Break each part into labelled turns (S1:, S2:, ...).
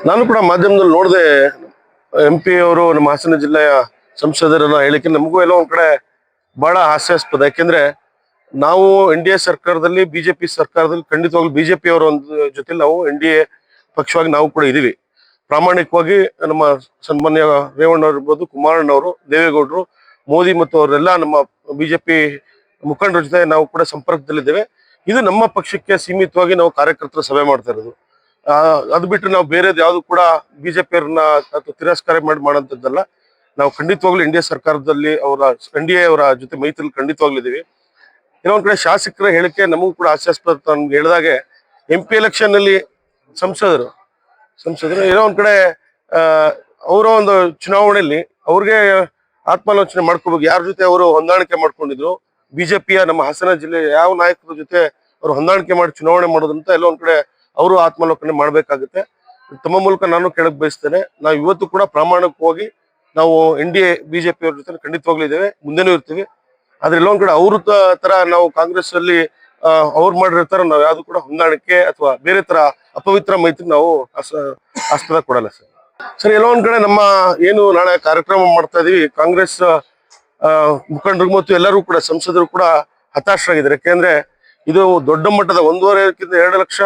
S1: ನಾನು ಕೂಡ ಮಾಧ್ಯಮದಲ್ಲಿ ನೋಡಿದೆ. MP ಅವರು ನಮ್ಮ ಹಾಸನ ಜಿಲ್ಲೆಯ ಸಂಸದರನ್ನ ಹೇಳಿಕೆ ನಮಗೂ ಎಲ್ಲ ಒಂದ್ ಕಡೆ ಬಹಳ ಹಾಸ್ಯಾಸ್ಪದ. ಯಾಕೆಂದ್ರೆ ನಾವು NDA ಸರ್ಕಾರದಲ್ಲಿ, ಬಿಜೆಪಿ ಸರ್ಕಾರದಲ್ಲಿ ಖಂಡಿತವಾಗ್ಲೂ ಬಿಜೆಪಿ ಅವರ ಒಂದು ಜೊತೆ ನಾವು NDA ಪಕ್ಷವಾಗಿ ನಾವು ಕೂಡ ಇದೀವಿ. ಪ್ರಾಮಾಣಿಕವಾಗಿ ನಮ್ಮ ಸನ್ಮಾನ್ಯ ರೇವಣ್ಣ ಇರ್ಬೋದು, ಕುಮಾರಣ್ಣವರು, ದೇವೇಗೌಡರು, ಮೋದಿ ಮತ್ತು ಅವರೆಲ್ಲ ನಮ್ಮ ಬಿಜೆಪಿ ಮುಖಂಡರ ಜೊತೆ ನಾವು ಕೂಡ ಸಂಪರ್ಕದಲ್ಲಿದ್ದೇವೆ. ಇದು ನಮ್ಮ ಪಕ್ಷಕ್ಕೆ ಸೀಮಿತವಾಗಿ ನಾವು ಕಾರ್ಯಕರ್ತರ ಸಭೆ ಮಾಡ್ತಾ ಇರೋದು. ಅದು ಬಿಟ್ಟರೆ ನಾವು ಬೇರೆದು ಯಾವುದು ಕೂಡ ಬಿಜೆಪಿಯವ್ರನ್ನ ತಿರಸ್ಕಾರ ಮಾಡೋಂಥದ್ದಲ್ಲ. ನಾವು ಖಂಡಿತವಾಗ್ಲೂ NDA ಸರ್ಕಾರದಲ್ಲಿ NDA ಅವರ ಜೊತೆ ಮೈತ್ರಿಲಿ ಖಂಡಿತವಾಗ್ಲೂ ಇದೀವಿ. ಇನ್ನೊಂದ್ ಕಡೆ ಶಾಸಕರ ಹೇಳಿಕೆ ನಮಗೂ ಕೂಡ ಹಾಸ್ಯಾಸ್ಪದ. ನಮ್ಗೆ ಹೇಳಿದಾಗೆ MP ಎಲೆಕ್ಷನ್ ಅಲ್ಲಿ ಸಂಸದರು ಏನೋ ಒಂದ್ ಕಡೆ ಅವರ ಒಂದು ಚುನಾವಣೆಯಲ್ಲಿ ಅವ್ರಿಗೆ ಆತ್ಮಾಲೋಚನೆ ಮಾಡ್ಕೋಬೇಕು, ಯಾರ ಜೊತೆ ಅವರು ಹೊಂದಾಣಿಕೆ ಮಾಡ್ಕೊಂಡಿದ್ರು, ಬಿಜೆಪಿಯ ನಮ್ಮ ಹಾಸನ ಜಿಲ್ಲೆ ಯಾವ ನಾಯಕರ ಜೊತೆ ಅವರು ಹೊಂದಾಣಿಕೆ ಮಾಡಿ ಚುನಾವಣೆ ಮಾಡೋದಂತ ಎಲ್ಲ ಒಂದ್ ಕಡೆ ಅವರು ಆತ್ಮಾಲೋಚನೆ ಮಾಡ್ಬೇಕಾಗುತ್ತೆ. ತಮ್ಮ ಮೂಲಕ ನಾನು ಕೇಳಕ್ ಬಯಸ್ತೇನೆ, ನಾವು ಇವತ್ತು ಕೂಡ ಪ್ರಾಮಾಣಿಕವಾಗಿ ನಾವು NDA ಬಿಜೆಪಿ ಅವ್ರ ಜೊತೆ ಖಂಡಿತವಾಗ್ಲೂ ಇದ್ದೇವೆ, ಮುಂದೆನೂ ಇರ್ತೀವಿ. ಆದ್ರೆ ಎಲ್ಲೊಂದ್ ಕಡೆ ಅವ್ರ ತರ ನಾವು ಕಾಂಗ್ರೆಸ್ ಅಲ್ಲಿ ಅವ್ರು ಮಾಡಿರ್ತಾರ ನಾವು ಯಾವ್ದು ಕೂಡ ಹೊಂದಾಣಿಕೆ ಅಥವಾ ಬೇರೆ ತರ ಅಪವಿತ್ರ ಮೈತ್ರಿ ನಾವು ಆಸ್ಪದ ಕೊಡಲ್ಲ ಸರ್. ಎಲ್ಲೋ ಒಂದ್ ಕಡೆ ನಮ್ಮ ಏನು ನಾಳೆ ಕಾರ್ಯಕ್ರಮ ಮಾಡ್ತಾ ಇದೀವಿ, ಕಾಂಗ್ರೆಸ್ ಮುಖಂಡರು ಮತ್ತು ಎಲ್ಲರೂ ಕೂಡ ಸಂಸದರು ಕೂಡ ಹತಾಶರಾಗಿದ್ದಾರೆ. ಯಾಕೆಂದ್ರೆ ಇದು ದೊಡ್ಡ ಮಟ್ಟದ 1.5-2 ಲಕ್ಷ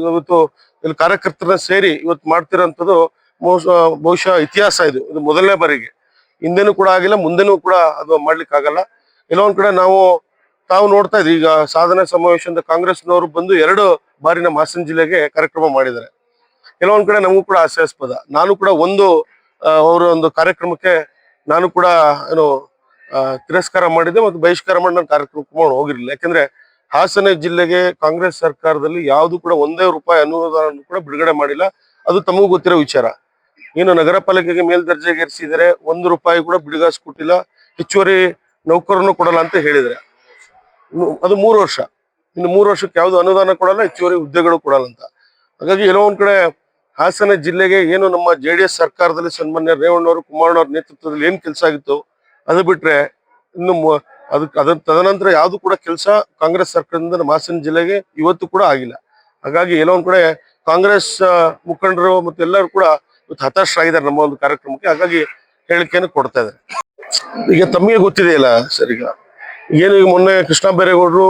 S1: ಇವತ್ತು ಇಲ್ಲಿ ಕಾರ್ಯಕರ್ತರನ್ನ ಸೇರಿ ಇವತ್ತು ಮಾಡ್ತಿರೋಂಥದ್ದು ಬಹುಶಃ ಇತಿಹಾಸ. ಇದು ಮೊದಲನೇ ಬಾರಿಗೆ, ಹಿಂದೆನೂ ಕೂಡ ಆಗಿಲ್ಲ, ಮುಂದೆನೂ ಕೂಡ ಅದು ಮಾಡ್ಲಿಕ್ಕೆ ಆಗಲ್ಲ. ಎಲ್ಲೋ ಒಂದ್ ಕಡೆ ತಾವು ನೋಡ್ತಾ ಇದ್ವಿ, ಈಗ ಸಾಧನಾ ಸಮಾವೇಶದಿಂದ ಕಾಂಗ್ರೆಸ್ನವರು ಬಂದು 2 ಬಾರಿ ನಮ್ಮ ಹಾಸನ ಜಿಲ್ಲೆಗೆ ಕಾರ್ಯಕ್ರಮ ಮಾಡಿದ್ದಾರೆ. ಕೆಲವೊಂದ್ ಕಡೆ ನಮಗೂ ಕೂಡ ಹಾಸ್ಯಾಸ್ಪದ. ನಾನು ಕೂಡ ಅವರ ಒಂದು ಕಾರ್ಯಕ್ರಮಕ್ಕೆ ನಾನು ಕೂಡ ತಿರಸ್ಕಾರ ಮಾಡಿದ್ದೆ ಮತ್ತು ಬಹಿಷ್ಕಾರ ಮಾಡಿ ನಾನು ಕಾರ್ಯಕ್ರಮಕ್ಕೆ ಹೋಗಿರ್ಲಿಲ್ಲ. ಯಾಕಂದ್ರೆ ಹಾಸನ ಜಿಲ್ಲೆಗೆ ಕಾಂಗ್ರೆಸ್ ಸರ್ಕಾರದಲ್ಲಿ ಯಾವ್ದು ಕೂಡ ₹1 ಅನುದಾನ ಕೂಡ ಬಿಡುಗಡೆ ಮಾಡಿಲ್ಲ. ಅದು ತಮಗೂ ಗೊತ್ತಿರೋ ವಿಚಾರ. ಏನು ನಗರ ಪಾಲಿಕೆಗೆ ಮೇಲ್ದರ್ಜೆಗೆ ಏರಿಸಿದರೆ ₹1 ಕೂಡ ಬಿಡುಗಾಸು ಕೊಟ್ಟಿಲ್ಲ, ಹೆಚ್ಚುವರಿ ನೌಕರನ್ನು ಕೊಡಲ್ಲ ಅಂತ ಹೇಳಿದ್ರೆ. ಅದು 3 ವರ್ಷ, ಇನ್ನು 3 ವರ್ಷಕ್ಕೆ ಯಾವ್ದು ಅನುದಾನ ಕೊಡಲ್ಲ, ಹೆಚ್ಚುವರಿ ಹುದ್ದೆಗಳು ಕೊಡಲ್ಲ ಅಂತ. ಹಾಗಾಗಿ ಎಲ್ಲೋ ಒಂದ್ ಕಡೆ ಹಾಸನ ಜಿಲ್ಲೆಗೆ ಏನು ನಮ್ಮ JDS ಸರ್ಕಾರದಲ್ಲಿ ಸನ್ಮಾನ್ಯ ರೇವಣ್ಣವರು, ಕುಮಾರಣ್ಣವ್ರ ನೇತೃತ್ವದಲ್ಲಿ ಏನ್ ಕೆಲಸ ಆಗಿತ್ತು, ಅದು ಬಿಟ್ರೆ ಇನ್ನು ತದನಂತರ ಯಾವ್ದು ಕೂಡ ಕೆಲಸ ಕಾಂಗ್ರೆಸ್ ಸರ್ಕಾರದಿಂದ ನಮ್ಮ ಹಾಸನ ಜಿಲ್ಲೆಗೆ ಇವತ್ತು ಕೂಡ ಆಗಿಲ್ಲ. ಹಾಗಾಗಿ ಎಲ್ಲೋ ಒಂದ್ ಕಡೆ ಕಾಂಗ್ರೆಸ್ ಮುಖಂಡರು ಮತ್ತು ಎಲ್ಲರೂ ಕೂಡ ಇವತ್ತು ಹತಾಶರಾಗಿದ್ದಾರೆ ನಮ್ಮ ಒಂದು ಕಾರ್ಯಕ್ರಮಕ್ಕೆ. ಹಾಗಾಗಿ ಹೇಳಿಕೆಯನ್ನು ಕೊಡ್ತಾ ಇದ್ದಾರೆ. ಈಗ ತಮಗೆ ಗೊತ್ತಿದೆಯಲ್ಲ ಸರ್, ಈಗ ಮೊನ್ನೆ ಕೃಷ್ಣ ಬೈರೇಗೌಡರು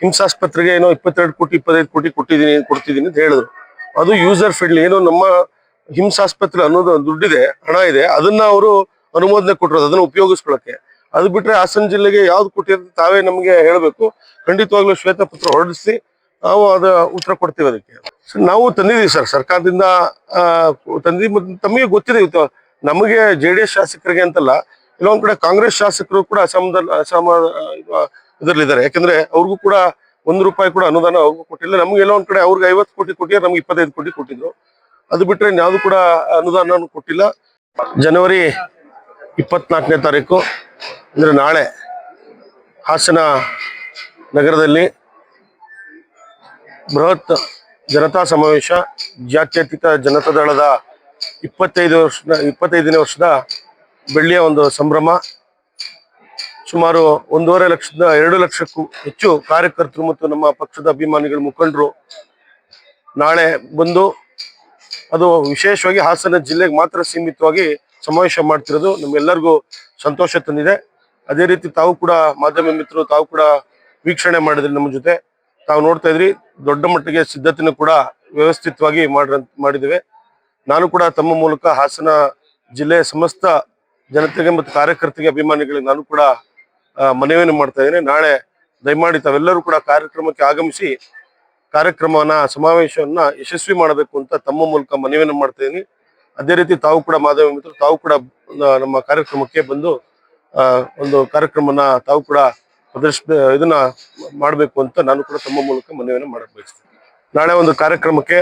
S1: ಹಿಂಸಾಸ್ಪತ್ರೆಗೆ ಏನೋ 22 ಕೋಟಿ 25 ಕೋಟಿ ಕೊಡ್ತಿದ್ದೀನಿ ಅಂತ ಹೇಳಿದ್ರು. ಅದು ಯೂಸರ್ ಫ್ರೆಂಡ್ಲಿ. ಏನೋ ನಮ್ಮ ಹಿಂಸಾಸ್ಪತ್ರೆ ಅನ್ನೋದು ದುಡ್ಡಿದೆ, ಹಣ ಇದೆ, ಅದನ್ನ ಅವರು ಅನುಮೋದನೆ ಕೊಟ್ಟಿರೋದು, ಅದನ್ನ ಉಪಯೋಗಿಸ್ಕೊಳಕ್ಕೆ. ಅದು ಬಿಟ್ರೆ ಹಾಸನ ಜಿಲ್ಲೆಗೆ ಯಾವ್ದು ಕೊಟ್ಟಿರೋದು ತಾವೇ ನಮ್ಗೆ ಹೇಳ್ಬೇಕು. ಖಂಡಿತವಾಗ್ಲೂ ಶ್ವೇತಪತ್ರ ಹೊರಡಿಸಿ ನಾವು ಅದ ಉತ್ತರ ಕೊಡ್ತೀವಿ. ಅದಕ್ಕೆ ನಾವು ತಂದಿದೀವಿ ಸರ್, ಸರ್ಕಾರದಿಂದ ತಂದಿದ್ದೀವಿ. ತಮಗೆ ಗೊತ್ತಿದೆ, ನಮಗೆ JDS ಶಾಸಕರಿಗೆ ಅಂತಲ್ಲ, ಕೆಲವೊಂದ್ ಕಡೆ ಕಾಂಗ್ರೆಸ್ ಶಾಸಕರು ಕೂಡ ಇದರಲ್ಲಿದ್ದಾರೆ. ಯಾಕಂದ್ರೆ ಅವ್ರಿಗೂ ಕೂಡ ₹1 ಕೂಡ ಅನುದಾನ ಅವ್ರಿಗೂ ಕೊಟ್ಟಿಲ್ಲ. ನಮ್ಗೆ ಎಲ್ಲೋ ಒಂದ್ ಕಡೆ ಅವ್ರಿಗೆ 50 ಕೋಟಿ ಕೊಟ್ಟಿದ್ರೆ ನಮ್ಗೆ 25 ಕೋಟಿ ಕೊಟ್ಟಿದ್ರು. ಅದು ಬಿಟ್ರೆ ಯಾವ್ದು ಕೂಡ ಅನುದಾನ ಕೊಟ್ಟಿಲ್ಲ. ಜನವರಿ 24ನೇ ತಾರೀಕು ಅಂದ್ರೆ ನಾಳೆ ಹಾಸನ ನಗರದಲ್ಲಿ ಬೃಹತ್ ಜನತಾ ಸಮಾವೇಶ, ಜಾತ್ಯತೀತ ಜನತಾದಳದ 25ನೇ ವರ್ಷದ ಬೆಳ್ಳಿಯ ಒಂದು ಸಂಭ್ರಮ. ಸುಮಾರು 1.5 ಲಕ್ಷದಿಂದ 2 ಲಕ್ಷಕ್ಕೂ ಹೆಚ್ಚು ಕಾರ್ಯಕರ್ತರು ಮತ್ತು ನಮ್ಮ ಪಕ್ಷದ ಅಭಿಮಾನಿಗಳ ಮುಖಂಡರು ನಾಳೆ ಬಂದು, ಅದು ವಿಶೇಷವಾಗಿ ಹಾಸನ ಜಿಲ್ಲೆಗೆ ಮಾತ್ರ ಸೀಮಿತವಾಗಿ ಸಮಾವೇಶ ಮಾಡ್ತಿರೋದು ನಮ್ಗೆಲ್ಲರಿಗೂ ಸಂತೋಷ ತಂದಿದೆ. ಅದೇ ರೀತಿ ತಾವು ಕೂಡ ಮಾಧ್ಯಮ ಮಿತ್ರರು, ತಾವು ಕೂಡ ವೀಕ್ಷಣೆ ಮಾಡಿದ್ರಿ ನಮ್ಮ ಜೊತೆ. ತಾವು ನೋಡ್ತಾ ಇದ್ರಿ, ದೊಡ್ಡ ಮಟ್ಟಿಗೆ ಸಿದ್ಧತೆಯನ್ನು ಕೂಡ ವ್ಯವಸ್ಥಿತವಾಗಿ ಮಾಡಿದ್ದೇವೆ. ನಾನು ಕೂಡ ತಮ್ಮ ಮೂಲಕ ಹಾಸನ ಜಿಲ್ಲೆಯ ಸಮಸ್ತ ಜನತೆಗೆ ಮತ್ತು ಕಾರ್ಯಕರ್ತರಿಗೆ, ಅಭಿಮಾನಿಗಳಿಗೆ ನಾನು ಕೂಡ ಮನವಿಯನ್ನು ಮಾಡ್ತಾ ಇದ್ದೇನೆ. ನಾಳೆ ದಯಮಾಡಿ ತಾವೆಲ್ಲರೂ ಕೂಡ ಕಾರ್ಯಕ್ರಮಕ್ಕೆ ಆಗಮಿಸಿ ಸಮಾವೇಶವನ್ನ ಯಶಸ್ವಿ ಮಾಡಬೇಕು ಅಂತ ತಮ್ಮ ಮೂಲಕ ಮನವಿಯನ್ನು ಮಾಡ್ತಾ ಇದ್ದೀನಿ. ಅದೇ ರೀತಿ ತಾವು ಕೂಡ ಮಾಧ್ಯಮ ಮಿತ್ರರು, ತಾವು ಕೂಡ ನಮ್ಮ ಕಾರ್ಯಕ್ರಮಕ್ಕೆ ಬಂದು ಒಂದು ಕಾರ್ಯಕ್ರಮನ ತಾವು ಕೂಡ ಇದನ್ನ ಮಾಡಬೇಕು ಅಂತ ನಾನು ಕೂಡ ತಮ್ಮ ಮೂಲಕ ಮನವಿಯನ್ನು ಮಾಡಕ್ ಬಯಸ್ತೇನೆ. ನಾಳೆ ಒಂದು ಕಾರ್ಯಕ್ರಮಕ್ಕೆ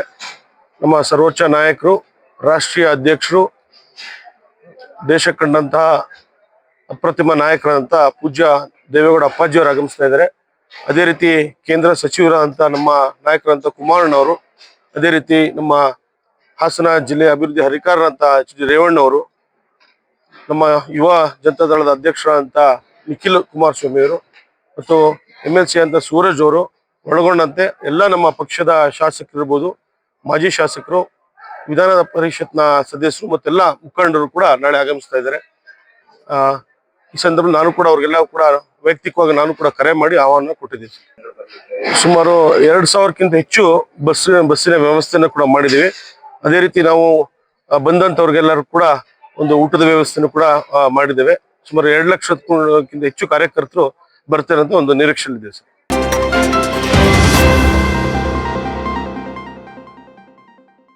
S1: ನಮ್ಮ ಸರ್ವೋಚ್ಚ ನಾಯಕರು, ರಾಷ್ಟ್ರೀಯ ಅಧ್ಯಕ್ಷರು, ದೇಶ ಕಂಡಂತಹ ಅಪ್ರತಿಮ ನಾಯಕರಾದಂತಹ ಪೂಜ್ಯ ದೇವೇಗೌಡ ಅಪ್ಪಾಜಿಯವರು ಆಗಮಿಸ್ತಾ ಇದ್ದಾರೆ. ಅದೇ ರೀತಿ ಕೇಂದ್ರ ಸಚಿವರಾದಂಥ ನಮ್ಮ ನಾಯಕರಂತ ಕುಮಾರಣ್ಣವರು, ಅದೇ ರೀತಿ ನಮ್ಮ ಹಾಸನ ಜಿಲ್ಲೆಯ ಅಭಿವೃದ್ಧಿ ಹರಿಕಾರರಂತ HD ರೇವಣ್ಣವರು, ನಮ್ಮ ಯುವ ಜನತಾದಳದ ಅಧ್ಯಕ್ಷರಾದಂಥ ನಿಖಿಲ್ ಕುಮಾರಸ್ವಾಮಿ ಅವರು ಮತ್ತು MLC ಅಂತ ಸೂರಜ್ ಅವರು ಒಳಗೊಂಡಂತೆ ಎಲ್ಲ ನಮ್ಮ ಪಕ್ಷದ ಶಾಸಕರಿರ್ಬೋದು, ಮಾಜಿ ಶಾಸಕರು, ವಿಧಾನ ಪರಿಷತ್ನ ಸದಸ್ಯರು ಮತ್ತೆಲ್ಲ ಮುಖಂಡರು ಕೂಡ ನಾಳೆ ಆಗಮಿಸ್ತಾ ಇದ್ದಾರೆ. ಈ ಸಂದರ್ಭದಲ್ಲಿ ನಾನು ಕೂಡ ಅವ್ರಿಗೆಲ್ಲ ಕೂಡ ವೈಯಕ್ತಿಕವಾಗಿ ನಾನು ಕೂಡ ಕರೆ ಮಾಡಿ ಆಹ್ವಾನ ಕೊಟ್ಟಿದ್ದೀನಿ. ಸುಮಾರು 2,000ಕ್ಕಿಂತ ಹೆಚ್ಚು ಬಸ್ಸಿನ ವ್ಯವಸ್ಥೆಯನ್ನು ಕೂಡ ಮಾಡಿದ್ದೀವಿ. ಅದೇ ರೀತಿ ನಾವು ಬಂದಂತವ್ರಿಗೆಲ್ಲರೂ ಕೂಡ ಒಂದು ಊಟದ ವ್ಯವಸ್ಥೆಯನ್ನು ಕೂಡ ಮಾಡಿದ್ದೇವೆ. ಸುಮಾರು 2 ಲಕ್ಷಕ್ಕಿಂತ ಹೆಚ್ಚು ಕಾರ್ಯಕರ್ತರು ಬರ್ತಾರೆ ಅಂತ ಒಂದು ನಿರೀಕ್ಷೆ ಇದೆ ಸರ್.